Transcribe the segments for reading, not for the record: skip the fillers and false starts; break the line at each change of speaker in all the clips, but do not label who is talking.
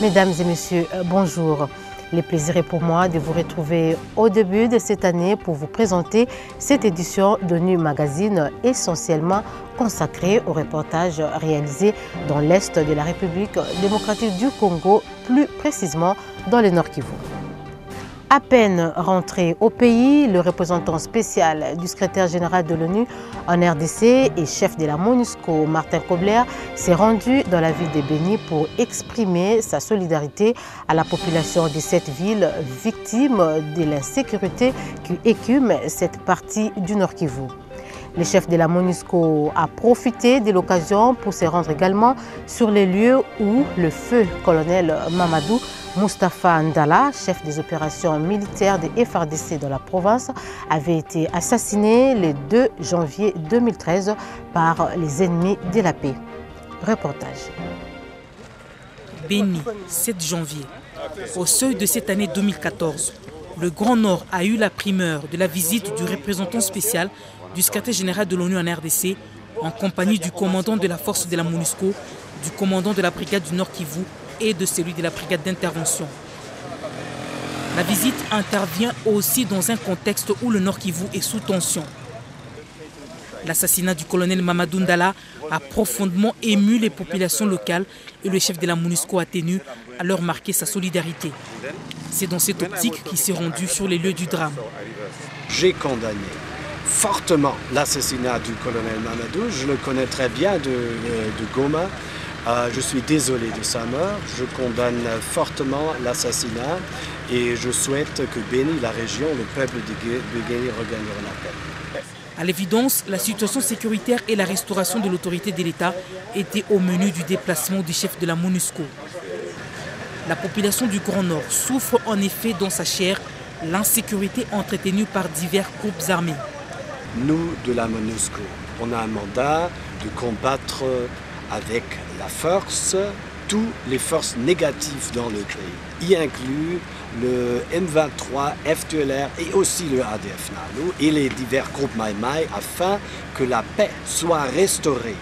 Mesdames et messieurs, bonjour. Le plaisir est pour moi de vous retrouver au début de cette année pour vous présenter cette édition de Nu Magazine essentiellement consacrée aux reportages réalisés dans l'Est de la République démocratique du Congo, plus précisément dans le Nord Kivu. À peine rentré au pays, le représentant spécial du secrétaire général de l'ONU en RDC et chef de la MONUSCO, Martin Kobler, s'est rendu dans la ville de Béni pour exprimer sa solidarité à la population de cette ville victime de l'insécurité qui écume cette partie du Nord Kivu. Le chef de la MONUSCO a profité de l'occasion pour se rendre également sur les lieux où le feu colonel Mamadou Moustapha Ndala, chef des opérations militaires des FARDC dans la province, avait été assassiné le 2 janvier 2013 par les ennemis de la paix. Reportage.
Béni, 7 janvier. Au seuil de cette année 2014, le Grand Nord a eu la primeur de la visite du représentant spécial du secrétaire général de l'ONU en RDC en compagnie du commandant de la force de la MONUSCO, du commandant de la brigade du Nord Kivu et de celui de la brigade d'intervention. La visite intervient aussi dans un contexte où le Nord Kivu est sous tension. L'assassinat du colonel Mamadou Ndala a profondément ému les populations locales et le chef de la MONUSCO a tenu à leur marquer sa solidarité. C'est dans cette optique qu'il s'est rendu sur les lieux du drame.
J'ai condamné fortement l'assassinat du colonel Mamadou. Je le connais très bien de Goma. Je suis désolé de sa mort. Je condamne fortement l'assassinat et je souhaite que Béni, la région, le peuple de Béni regagnera la paix.
À l'évidence, la situation sécuritaire et la restauration de l'autorité de l'État étaient au menu du déplacement du chef de la MONUSCO. La population du Grand Nord souffre en effet dans sa chair l'insécurité entretenue par divers groupes armés.
Nous, de la MONUSCO, on a un mandat de combattre avec la force toutes les forces négatives dans le pays, y inclut le M23, FDLR et aussi le ADF NALU et les divers groupes Maï-Maï afin que la paix soit restaurée.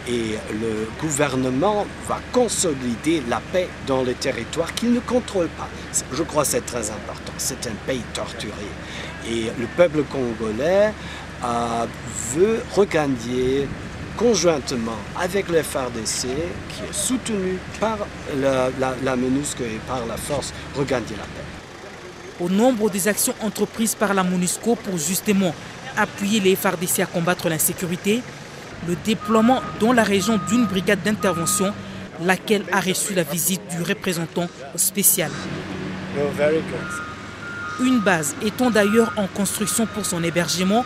Et le gouvernement va consolider la paix dans les territoires qu'il ne contrôle pas. Je crois que c'est très important. C'est un pays torturé. Et le peuple congolais veut regagner conjointement avec le FARDC, qui est soutenu par la MONUSCO et par la force, regagner la paix.
Au nombre des actions entreprises par la MONUSCO pour justement appuyer les FARDC à combattre l'insécurité, le déploiement dans la région d'une brigade d'intervention, laquelle a reçu la visite du représentant spécial. Une base étant d'ailleurs en construction pour son hébergement,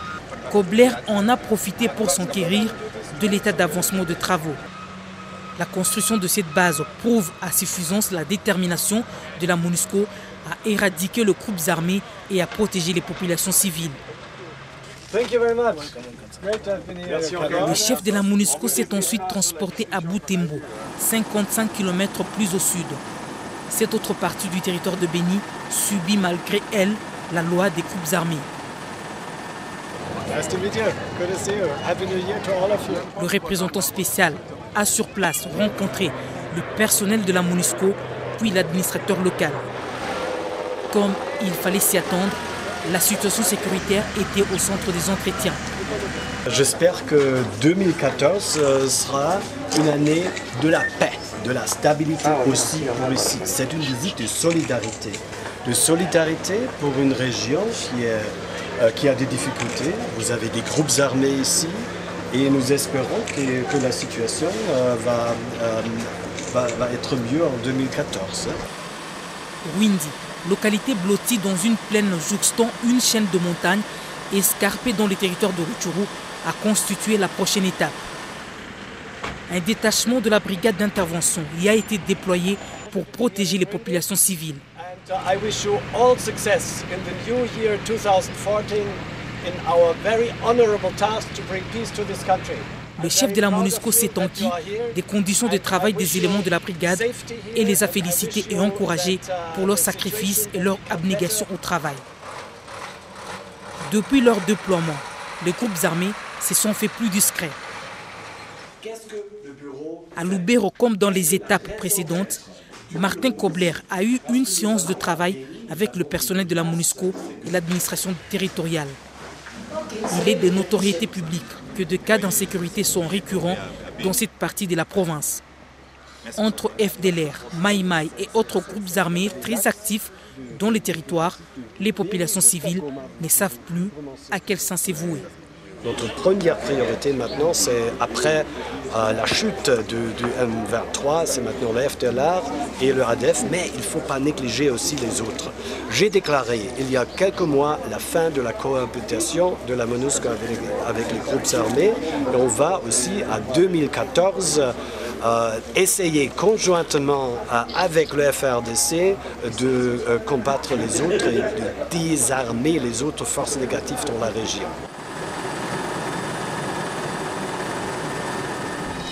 Kobler en a profité pour s'enquérir de l'état d'avancement de travaux. La construction de cette base prouve à suffisance la détermination de la MONUSCO à éradiquer les groupes armés et à protéger les populations civiles. Le chef de la MONUSCO s'est ensuite transporté à Butembo, 55 km plus au sud. Cette autre partie du territoire de Béni subit malgré elle la loi des groupes armés. Le représentant spécial a sur place rencontré le personnel de la MONUSCO puis l'administrateur local. Comme il fallait s'y attendre, la situation sécuritaire était au centre des entretiens.
J'espère que 2014 sera une année de la paix, de la stabilité aussi pour ici. C'est une visite de solidarité. De solidarité pour une région qui a des difficultés. Vous avez des groupes armés ici et nous espérons que la situation va être mieux en 2014.
Windi, localité blottie dans une plaine jouxtant une chaîne de montagnes escarpée dans le territoire de Rutshuru, a constitué la prochaine étape. Un détachement de la brigade d'intervention y a été déployé pour protéger les populations civiles.
I wish you all success in the new year 2014 in our very honorable task to bring peace to this country.
Le chef de la MONUSCO s'est enquis des conditions de travail des éléments de la brigade et les a félicités et encouragés pour leur sacrifice et leur abnégation au travail. Depuis leur déploiement, les groupes armés se sont fait plus discrets. À Lubero, comme dans les étapes précédentes, Martin Kobler a eu une séance de travail avec le personnel de la MONUSCO et l'administration territoriale. Il est de notoriété publique que des cas d'insécurité sont récurrents dans cette partie de la province. Entre FDLR, Maï Maï et autres groupes armés très actifs dans les territoires, les populations civiles ne savent plus à quel sens c'est voué.
Notre première priorité maintenant, c'est après la chute du M23, c'est maintenant le FDLR et le ADF, mais il ne faut pas négliger aussi les autres. J'ai déclaré il y a quelques mois la fin de la cohabitation de la MONUSCO avec les groupes armés. Et on va aussi à 2014 essayer conjointement avec le FRDC de combattre les autres et de désarmer les autres forces négatives dans la région.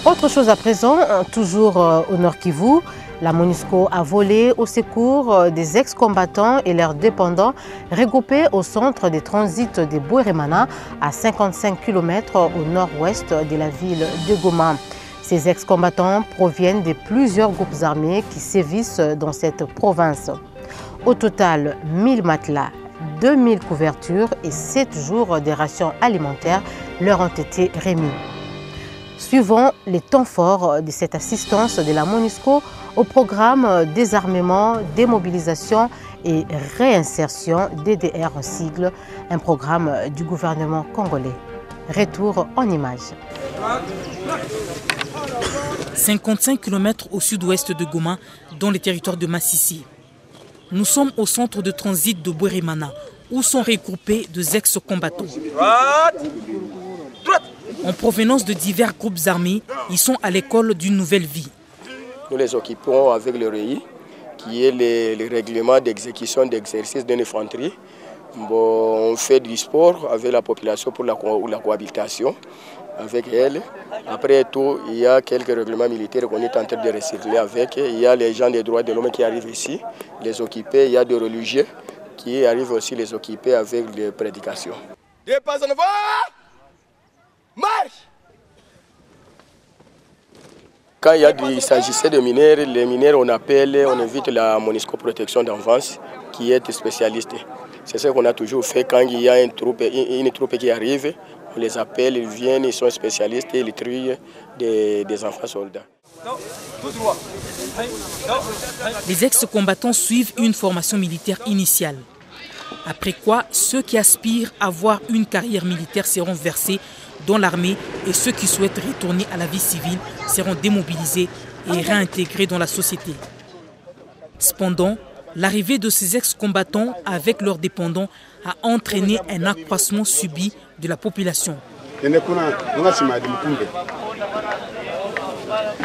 Autre chose à présent, toujours au Nord Kivu, la MONUSCO a volé au secours des ex-combattants et leurs dépendants regroupés au centre de transit de Bweremana à 55 km au nord-ouest de la ville de Goma. Ces ex-combattants proviennent de plusieurs groupes armés qui sévissent dans cette province. Au total, 1000 matelas, 2000 couvertures et 7 jours de rations alimentaires leur ont été remis. Suivant les temps forts de cette assistance de la MONUSCO au programme désarmement, démobilisation et réinsertion DDR en sigle, un programme du gouvernement congolais. Retour en images.
55 km au sud-ouest de Goma, dans le territoire de Massissi. Nous sommes au centre de transit de Bweremana, où sont regroupés des ex-combattants. En provenance de divers groupes armés, ils sont à l'école d'une nouvelle vie.
Nous les occupons avec le REI, qui est le règlement d'exécution d'exercice d'une infanterie. Bon, on fait du sport avec la population pour la cohabitation avec elle. Après tout, il y a quelques règlements militaires qu'on est en train de recycler avec. Il y a les gens des droits de l'homme qui arrivent ici, les occuper. Il y a des religieux qui arrivent aussi les occuper avec les prédications. Quand il s'agissait de mineurs, les mineurs on invite la MONUSCO Protection d'Enfance qui est spécialiste. C'est ce qu'on a toujours fait quand il y a une troupe qui arrive, on les appelle, ils viennent, ils sont spécialistes et ils trient des enfants soldats.
Les ex-combattants suivent une formation militaire initiale. Après quoi, ceux qui aspirent à avoir une carrière militaire seront versés dans l'armée et ceux qui souhaitent retourner à la vie civile seront démobilisés et réintégrés dans la société. Cependant, l'arrivée de ces ex-combattants avec leurs dépendants a entraîné un accroissement subi de la population. Des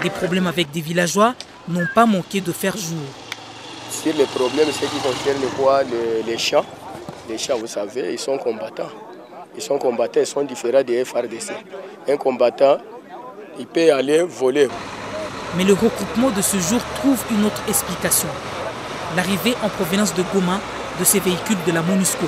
problèmes avec des villageois n'ont pas manqué de faire jour.
Sur les problèmes, ce qui concerne les champs, vous savez, ils sont combattants. Ils sont différents des FRDC. Un combattant, il peut aller voler.
Mais le regroupement de ce jour trouve une autre explication. L'arrivée en provenance de Goma de ces véhicules de la MONUSCO.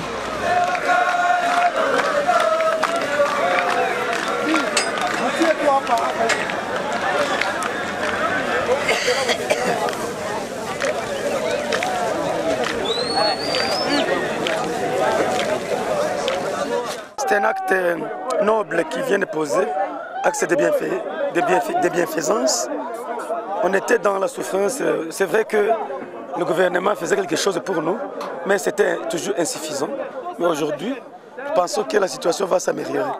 C'est un acte noble qui vient de poser, acte de bienfaisance. On était dans la souffrance. C'est vrai que le gouvernement faisait quelque chose pour nous, mais c'était toujours insuffisant. Mais aujourd'hui, nous pensons que la situation va s'améliorer.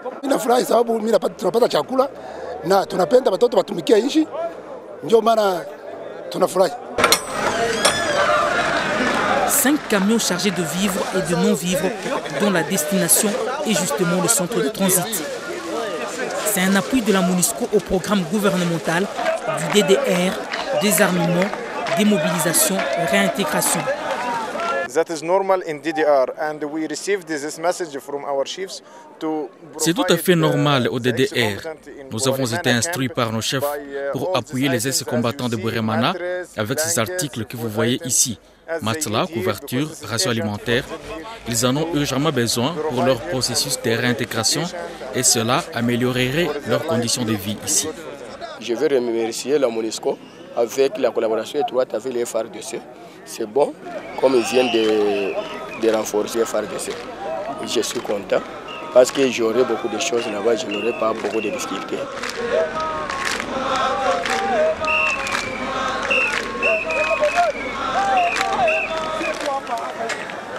5 camions chargés de vivres et de non-vivres dont la destination est justement le centre de transit. C'est un appui de la MONUSCO au programme gouvernemental du DDR, désarmement, démobilisation et réintégration.
C'est tout à fait normal au DDR. Nous avons été instruits par nos chefs pour appuyer les ex-combattants de Bweremana avec ces articles que vous voyez ici. Matelas, couverture, ration alimentaire. Ils en ont urgemment besoin pour leur processus de réintégration et cela améliorerait leurs conditions de vie ici.
Je veux remercier la MONUSCO avec la collaboration étroite avec les FARDC. C'est bon, comme ils viennent de renforcer les FARDC. Je suis content parce que j'aurai beaucoup de choses là-bas, je n'aurai pas beaucoup de difficultés.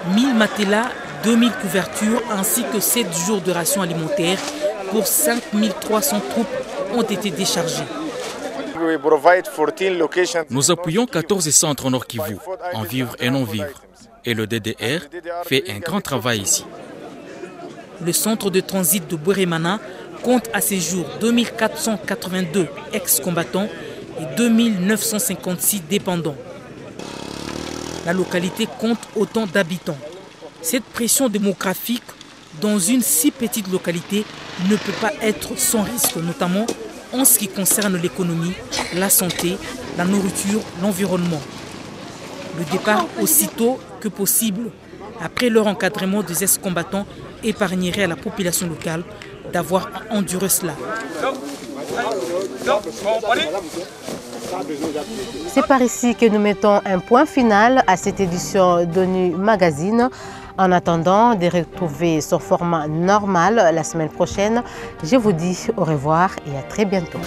«
1000 matelas, 2000 couvertures ainsi que 7 jours de rations alimentaires pour 5300 troupes ont été déchargées.
Nous appuyons 14 centres au Nord Kivu, en vivre et non vivre. Et le DDR fait un grand travail ici.
Le centre de transit de Bweremana compte à ce jour 2482 ex-combattants et 2956 dépendants. La localité compte autant d'habitants. Cette pression démographique dans une si petite localité ne peut pas être sans risque, notamment en ce qui concerne l'économie, la santé, la nourriture, l'environnement. Le départ aussitôt que possible, après leur encadrement des ex-combattants, épargnerait à la population locale d'avoir à endurer cela.
C'est par ici que nous mettons un point final à cette édition d'ONU Magazine. En attendant de retrouver son format normal la semaine prochaine, je vous dis au revoir et à très bientôt.